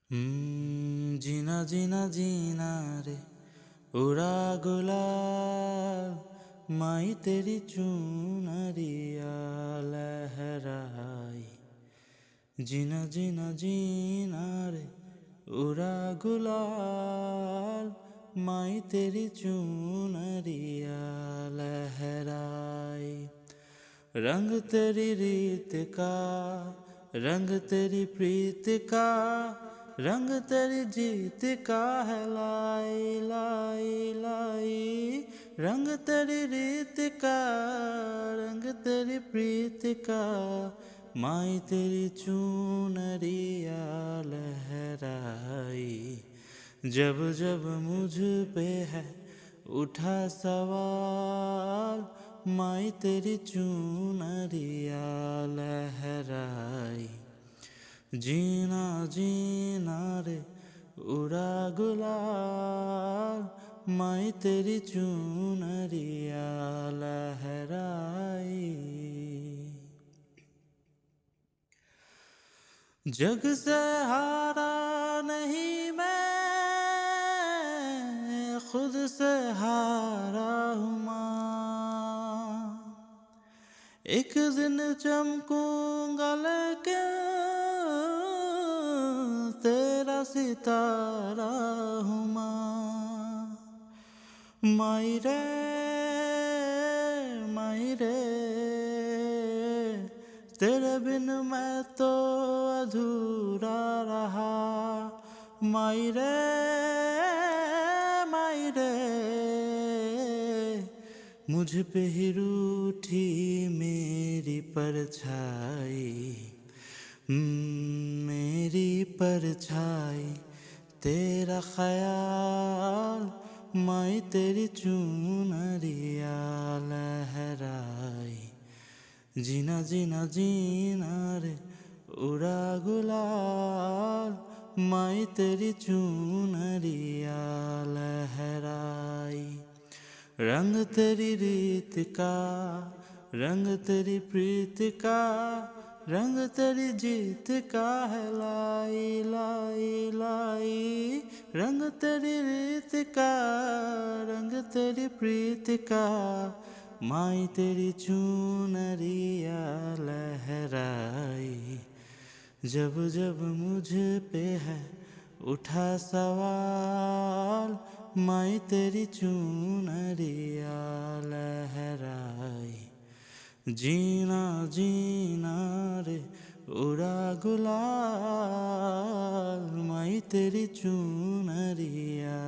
जीना जीना जीना रे उड़ा गुलाल माई तेरी चुनरिया लहराई। जीना जीना जीना रे उड़ा गुलाल माई तेरी चुनरिया लहराई। रंग तेरी रीत का, रंग तेरी प्रीत का, रंग तेरी जीत का है लाई लाई लाई। रंग तेरी रीत का, रंग तेरी प्रीत का, माई तेरी चुनरिया लहराई। जब जब मुझ पे है उठा सवाल, माई तेरी चुनरिया लहराई। जीना जीना रे उड़ा गुलाल माई तेरी चुनरिया लहराई। जग से हारा नहीं मैं, खुद से हारा हूँ माँ। एक दिन चमकूंगा लेके तेरा सितारा हूँ माँ। माई रे माई रे, तेरे बिन मैं तो अधूरा रहा। माई रे माई रे, मुझ पे ही रूठी मेरी परछाई। मेरी परछाई तेरा ख्याल, माई तेरी चुनरिया लहराई। जीना जीना जीना रे उड़ा गुलाल माई तेरी चुनरिया लहराई। रंग तेरी रीत का, रंग तेरी प्रीत का, रंग तेरी जीत का है लाई लाई लाई। रंग तेरी रीत का, रंग तेरी प्रीत का, माई तेरी चुनरिया लहराई। जब जब मुझ पे है उठा सवाल, माई तेरी चुनरिया लहराई। जीना जीना रे उड़ा गुलाल माई तेरी चुनरिया